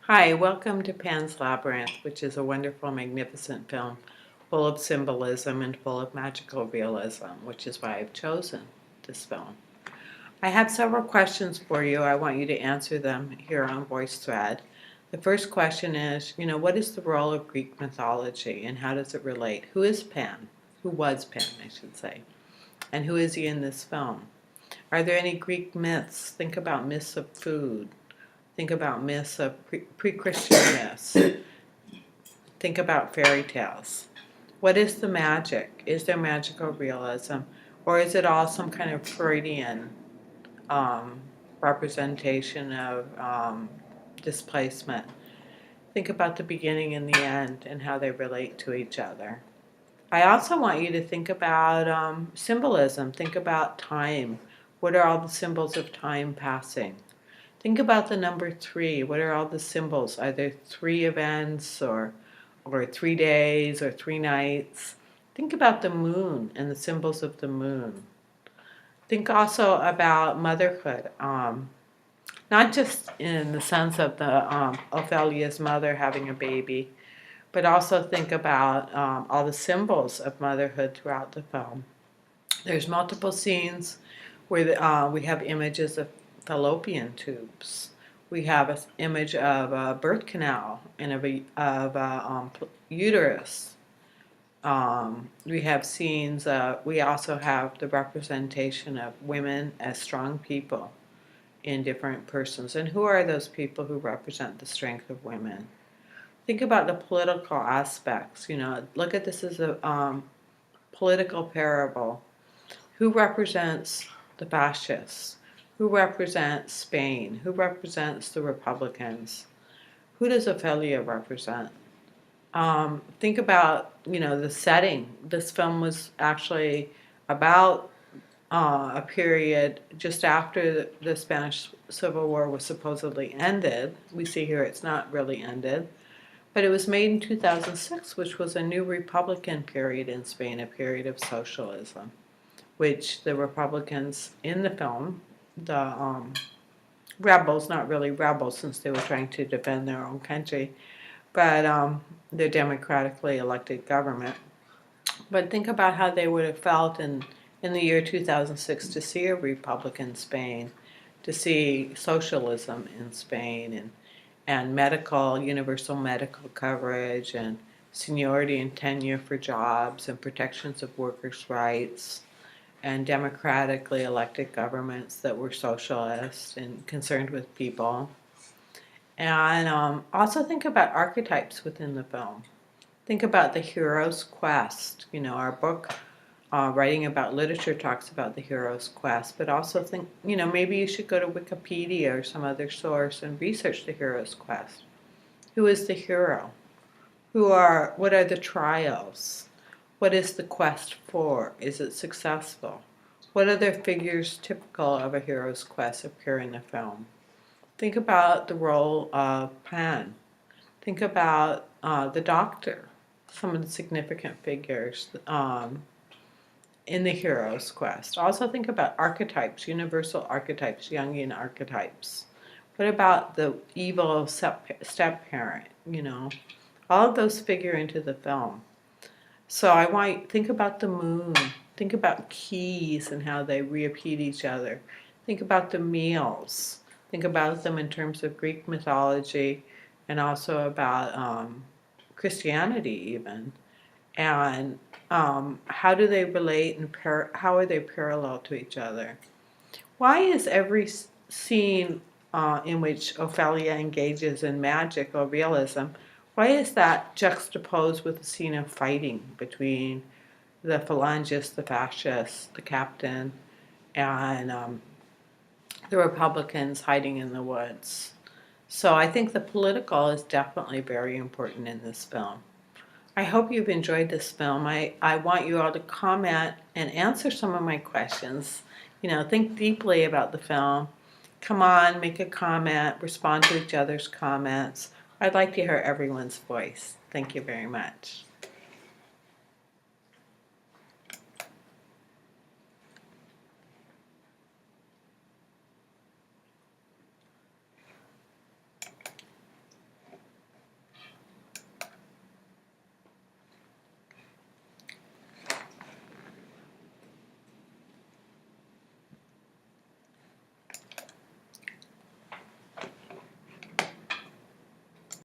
Hi, welcome to Pan's Labyrinth, which is a wonderful, magnificent film full of symbolism and full of magical realism, which is why I've chosen this film. I have several questions for you. I want you to answer them here on VoiceThread. The first question is, what is the role of Greek mythology and how does it relate? Who is Pan? Who was Pan, I should say. And who is he in this film? Are there any Greek myths? Think about myths of food. Think about myths of pre-Christian myths. Think about fairy tales. What is the magic? Is there magical realism? Or is it all some kind of Freudian representation of displacement? Think about the beginning and the end and how they relate to each other. I also want you to think about symbolism. Think about time. What are all the symbols of time passing? Think about the number 3. What are all the symbols? Are there 3 events or 3 days or 3 nights? Think about the moon and the symbols of the moon. Think also about motherhood, not just in the sense of the Ophelia's mother having a baby, but also think about all the symbols of motherhood throughout the film. There's multiple scenes where we have images of fallopian tubes. We have an image of a birth canal and of a uterus. We have scenes, we also have the representation of women as strong people in different persons. And who are those people who represent the strength of women? Think about the political aspects. Look at this as a political parable. Who represents the fascists? Who represents Spain? Who represents the Republicans? Who does Ophelia represent? Think about, the setting. This film was actually about a period just after the Spanish Civil War was supposedly ended. We see here it's not really ended. But it was made in 2006, which was a new Republican period in Spain, a period of socialism, which the Republicans in the film, the rebels, not really rebels since they were trying to defend their own country, but the democratically elected government. But think about how they would have felt in the year 2006 to see a Republican Spain, to see socialism in Spain, and universal medical coverage, and seniority and tenure for jobs, and protections of workers' rights, and democratically elected governments that were socialist and concerned with people. And also think about archetypes within the film. Think about the hero's quest. Our book, Writing About Literature, talks about the hero's quest, but also think, maybe you should go to Wikipedia or some other source and research the hero's quest. Who is the hero? What are the trials? What is the quest for? Is it successful? What other figures typical of a hero's quest appear in the film? Think about the role of Pan. Think about the doctor, some of the significant figures in the hero's quest. Also think about archetypes, universal archetypes, Jungian archetypes. What about the evil step-parent? All of those figure into the film. So think about the moon. Think about keys and how they repeat each other. Think about the meals. Think about them in terms of Greek mythology and also about Christianity even. And how do they relate and how are they parallel to each other? Why is every scene in which Ophelia engages in magic or realism, why is that juxtaposed with a scene of fighting between the phalangists, the fascists, the captain, and the Republicans hiding in the woods? So I think the political is definitely very important in this film. I hope you've enjoyed this film. I want you all to comment and answer some of my questions. Think deeply about the film. Come on, make a comment, respond to each other's comments. I'd like to hear everyone's voice. Thank you very much.